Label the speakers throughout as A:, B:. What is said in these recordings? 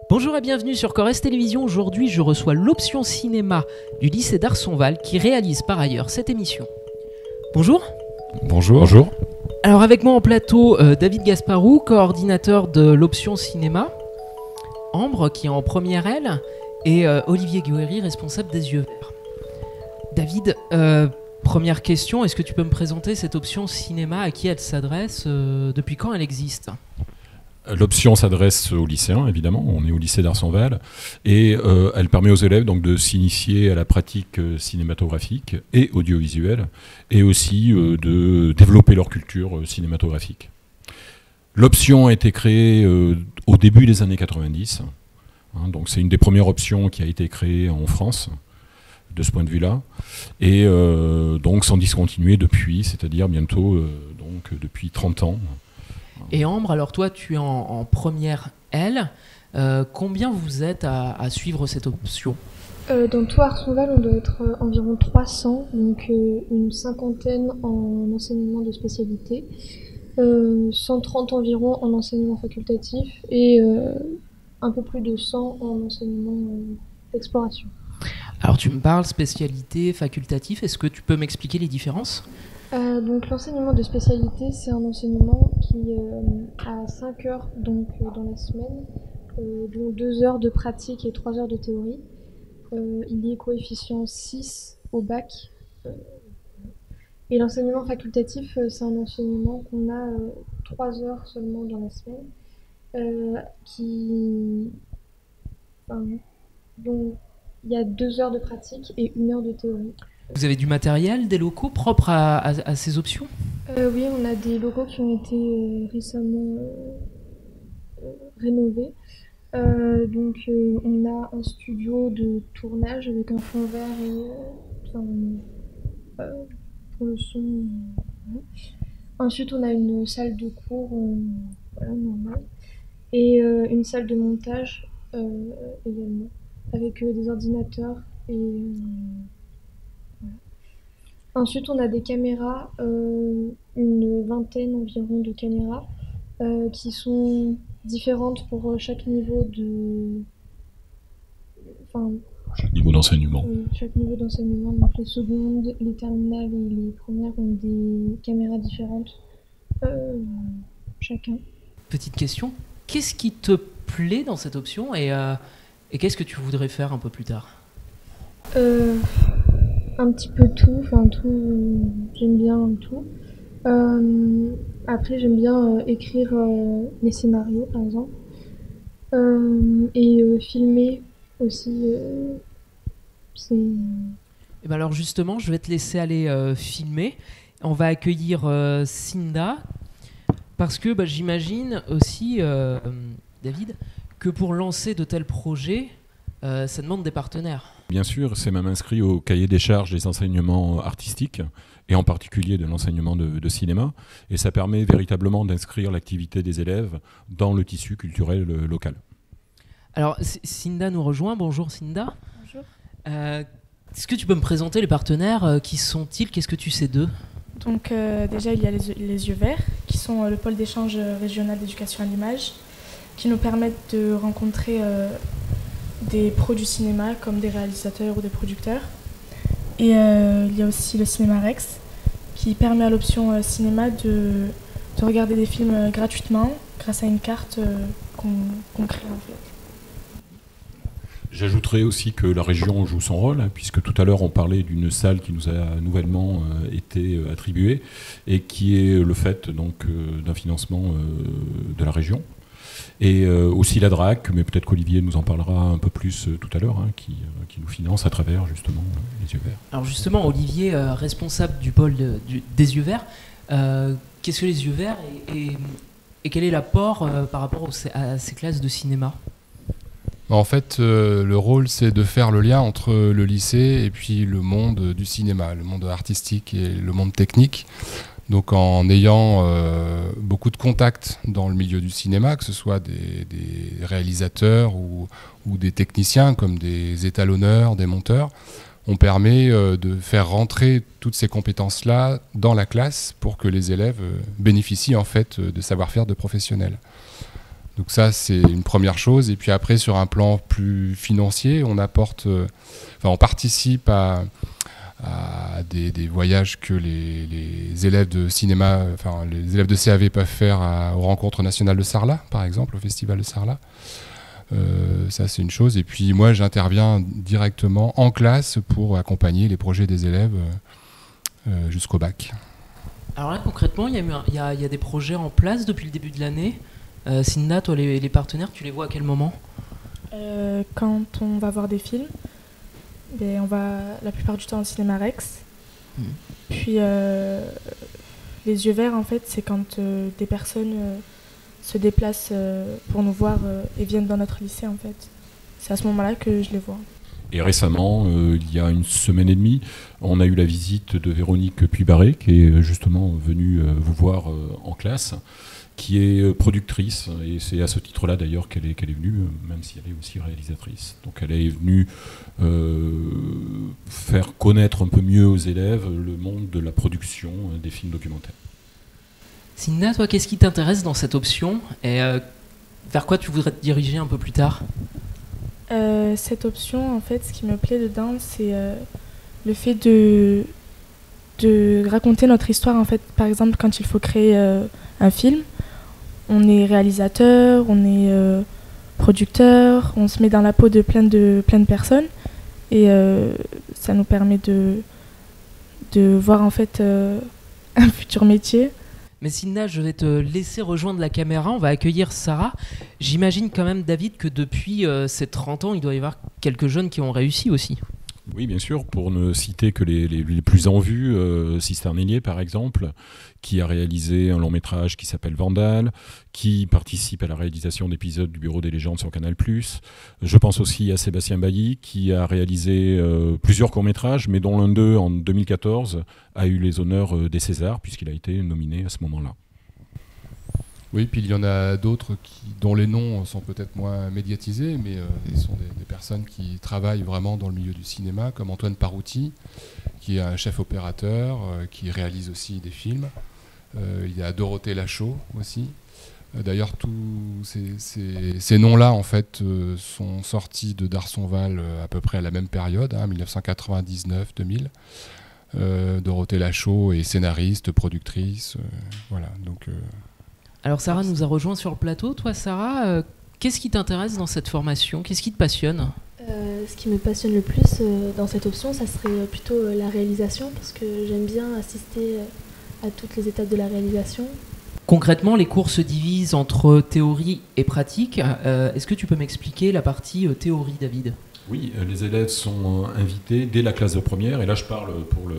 A: Bonjour et bienvenue sur Corrèze Télévision. Aujourd'hui, je reçois l'option cinéma du lycée d'Arsonval qui réalise par ailleurs cette émission. Bonjour.
B: Bonjour. Bonjour.
A: Alors avec moi en plateau, David Gasparou, coordinateur de l'option cinéma, Ambre qui est en première L et Olivier Guéry, responsable des yeux verts. David, première question, est-ce que tu peux me présenter cette option cinéma, à qui elle s'adresse, depuis quand elle existe ?
B: L'option s'adresse aux lycéens, évidemment, on est au lycée d'Arsonval, et elle permet aux élèves donc, de s'initier à la pratique cinématographique et audiovisuelle, et aussi de développer leur culture cinématographique. L'option a été créée au début des années 90, donc c'est une des premières options qui a été créée en France, de ce point de vue-là, et donc sans discontinuer depuis, c'est-à-dire bientôt donc, depuis 30 ans.
A: Et Ambre, alors toi tu es en première L, combien vous êtes à suivre cette option ?
C: Dans tout Arsonval, on doit être environ 300, donc une cinquantaine en enseignement de spécialité, 130 environ en enseignement facultatif et un peu plus de 100 en enseignement d'exploration.
A: Alors tu me parles spécialité, facultatif, est-ce que tu peux m'expliquer les différences ?
C: Donc l'enseignement de spécialité, c'est un enseignement qui a 5 heures donc, dans la semaine, dont 2 heures de pratique et 3 heures de théorie. Il y est coefficient 6 au bac. Et l'enseignement facultatif, c'est un enseignement qu'on a 3 heures seulement dans la semaine, dont il y a 2 heures de pratique et 1 heure de théorie.
A: Vous avez du matériel, des locaux propres à ces options ?
C: Oui, on a des locaux qui ont été récemment rénovés. Donc on a un studio de tournage avec un fond vert et pour le son. Ensuite on a une salle de cours normale et une salle de montage également avec des ordinateurs et ensuite, on a des caméras, une vingtaine environ de caméras, qui sont différentes pour chaque niveau de...
B: Chaque niveau d'enseignement.
C: Chaque niveau d'enseignement, donc les secondes, les terminales et les premières ont des caméras différentes, chacun.
A: Petite question, qu'est-ce qui te plaît dans cette option et qu'est-ce que tu voudrais faire un peu plus tard ?
C: Un petit peu tout, j'aime bien tout. Après, j'aime bien écrire les scénarios, par exemple, et filmer aussi.
A: Et ben alors justement, je vais te laisser aller filmer. On va accueillir Cinda, parce que j'imagine aussi, David, que pour lancer de tels projets, ça demande des partenaires.
B: Bien sûr, c'est même inscrit au cahier des charges des enseignements artistiques, et en particulier de l'enseignement de cinéma, et ça permet véritablement d'inscrire l'activité des élèves dans le tissu culturel local.
A: Alors, Cinda nous rejoint. Bonjour Cinda.
D: Bonjour.
A: Est-ce que tu peux me présenter les partenaires ? Qui sont-ils ? Qu'est-ce que tu sais d'eux ?
D: Donc déjà, il y a les yeux verts, qui sont le pôle d'échange régional d'éducation à l'image, qui nous permettent de rencontrer des pros du cinéma comme des réalisateurs ou des producteurs. Et il y a aussi le Cinéma Rex qui permet à l'option cinéma de regarder des films gratuitement grâce à une carte qu'on crée en fait.
B: J'ajouterais aussi que la région joue son rôle, puisque tout à l'heure on parlait d'une salle qui nous a nouvellement été attribuée et qui est le fait donc d'un financement de la région. Et aussi la DRAC, mais peut-être qu'Olivier nous en parlera un peu plus tout à l'heure, qui nous finance à travers justement les yeux verts.
A: Alors justement, Olivier, responsable du pôle des yeux verts, qu'est-ce que les yeux verts et quel est l'apport par rapport à ces classes de cinéma ?
E: En fait, le rôle, c'est de faire le lien entre le lycée et puis le monde du cinéma, le monde artistique et le monde technique. Donc en ayant beaucoup de contacts dans le milieu du cinéma, que ce soit des réalisateurs ou des techniciens comme des étalonneurs, des monteurs, on permet de faire rentrer toutes ces compétences-là dans la classe pour que les élèves bénéficient en fait de savoir-faire de professionnels. Donc ça, c'est une première chose. Et puis après, sur un plan plus financier, on participe à des voyages que les élèves de cinéma, les élèves de CAV peuvent faire aux rencontres nationales de Sarlat, par exemple, au festival de Sarlat. Ça, c'est une chose. Et puis moi, j'interviens directement en classe pour accompagner les projets des élèves jusqu'au bac.
A: Alors là, concrètement, il y a des projets en place depuis le début de l'année. Cinda, toi, les partenaires, tu les vois à quel moment ?
D: Quand on va voir des films, on va la plupart du temps au cinéma Rex. Puis les yeux verts, en fait, c'est quand des personnes se déplacent pour nous voir et viennent dans notre lycée, en fait. C'est à ce moment-là que je les vois.
B: Et récemment, il y a une semaine et demie, on a eu la visite de Véronique Puybarré, qui est justement venue vous voir en classe, qui est productrice, et c'est à ce titre-là d'ailleurs qu'elle est venue, même si elle est aussi réalisatrice. Donc elle est venue faire connaître un peu mieux aux élèves le monde de la production des films documentaires.
A: Cinda, toi, qu'est-ce qui t'intéresse dans cette option et vers quoi tu voudrais te diriger un peu plus tard ?
D: Cette option, en fait, ce qui me plaît dedans, c'est le fait de raconter notre histoire. En fait, par exemple, quand il faut créer un film, on est réalisateur, on est producteur, on se met dans la peau de plein de personnes, et ça nous permet de voir en fait un futur métier.
A: Mais Cinda, je vais te laisser rejoindre la caméra, on va accueillir Sarah. J'imagine quand même, David, que depuis ces 30 ans, il doit y avoir quelques jeunes qui ont réussi aussi.
B: Oui, bien sûr, pour ne citer que les plus en vue, Sister Nellier, par exemple, qui a réalisé un long métrage qui s'appelle Vandale, qui participe à la réalisation d'épisodes du Bureau des légendes sur Canal+. Je pense aussi à Sébastien Bailly, qui a réalisé plusieurs courts-métrages, mais dont l'un d'eux, en 2014, a eu les honneurs des Césars, puisqu'il a été nominé à ce moment-là.
E: Oui, puis il y en a d'autres dont les noms sont peut-être moins médiatisés, mais ils sont des personnes qui travaillent vraiment dans le milieu du cinéma, comme Antoine Parouti, qui est un chef opérateur, qui réalise aussi des films. Il y a Dorothée Lachaud aussi. D'ailleurs, tous ces noms-là, en fait, sont sortis de Darsonval à peu près à la même période, 1999-2000. Dorothée Lachaud est scénariste, productrice, voilà. Donc.
A: Alors Sarah nous a rejoint sur le plateau. Toi, Sarah, qu'est-ce qui t'intéresse dans cette formation ? Qu'est-ce qui te passionne ?
F: Ce qui me passionne le plus dans cette option, ça serait plutôt la réalisation, parce que j'aime bien assister à toutes les étapes de la réalisation.
A: Concrètement, les cours se divisent entre théorie et pratique. Est-ce que tu peux m'expliquer la partie théorie, David ?
B: Oui, les élèves sont invités dès la classe de première, et là je parle pour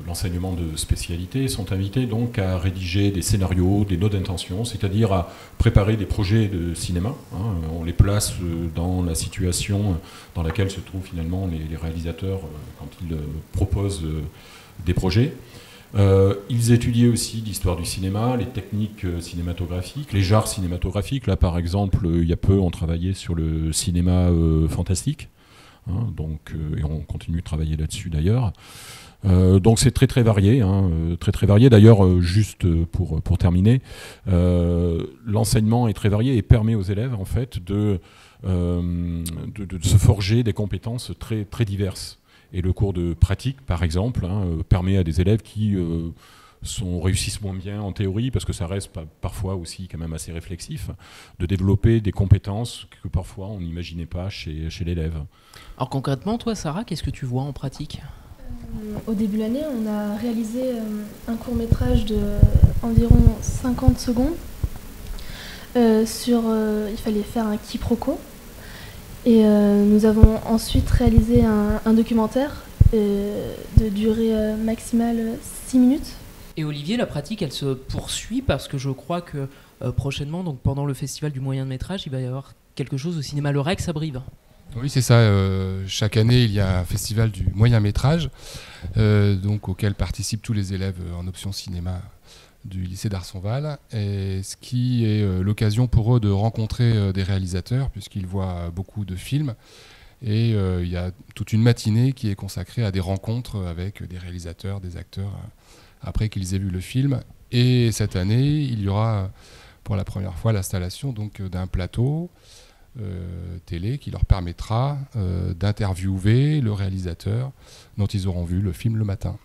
B: l'enseignement de spécialité, sont invités donc à rédiger des scénarios, des notes d'intention, c'est-à-dire à préparer des projets de cinéma. On les place dans la situation dans laquelle se trouvent finalement les réalisateurs quand ils proposent des projets. Ils étudient aussi l'histoire du cinéma, les techniques cinématographiques, les genres cinématographiques. Là par exemple, il y a peu on travaillait sur le cinéma fantastique. Donc, et on continue de travailler là-dessus d'ailleurs. Donc c'est très très varié, très varié. D'ailleurs, juste pour terminer, l'enseignement est très varié et permet aux élèves en fait de se forger des compétences très très diverses. Et le cours de pratique, par exemple, permet à des élèves qui réussissent moins bien en théorie, parce que ça reste parfois aussi quand même assez réflexif, de développer des compétences que parfois on n'imaginait pas chez l'élève.
A: Alors concrètement, toi Sarah, qu'est-ce que tu vois en pratique ?
F: Au début de l'année, on a réalisé un court-métrage d'environ 50 secondes. Il fallait faire un quiproquo. Et nous avons ensuite réalisé un documentaire de durée maximale 6 minutes.
A: Et Olivier, la pratique, elle se poursuit parce que je crois que prochainement, donc pendant le festival du moyen métrage, il va y avoir quelque chose au cinéma Le Rex à Brive.
E: Oui, c'est ça. Chaque année, il y a un festival du moyen métrage, donc auquel participent tous les élèves en option cinéma du lycée d'Arsonval, et ce qui est l'occasion pour eux de rencontrer des réalisateurs, puisqu'ils voient beaucoup de films. Et il y a toute une matinée qui est consacrée à des rencontres avec des réalisateurs, des acteurs, après qu'ils aient vu le film. Et cette année, il y aura pour la première fois l'installation donc d'un plateau télé qui leur permettra d'interviewer le réalisateur dont ils auront vu le film le matin.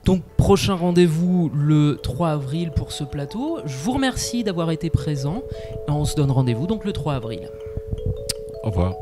A: Donc prochain rendez-vous le 3 avril pour ce plateau. Je vous remercie d'avoir été présent et on se donne rendez-vous donc le 3 avril.
B: Au revoir.